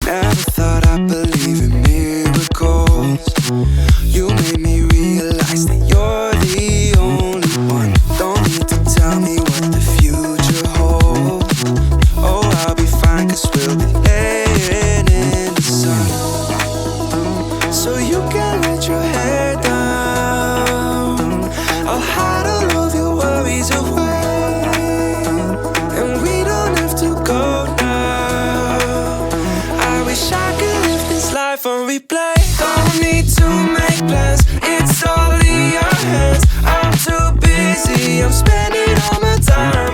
Never thought I'd believe in miracles. You made me realize that you're the only one. Don't need to tell me what the future holds. Oh, I'll be fine, 'cause we'll be laying in the sun. So you can let your hair down. I'll hide all of your worries away, and we don't have to go now. I wish I could live this life on replay. Don't need to make plans, it's all in your hands. I'm too busy, I'm spending all my time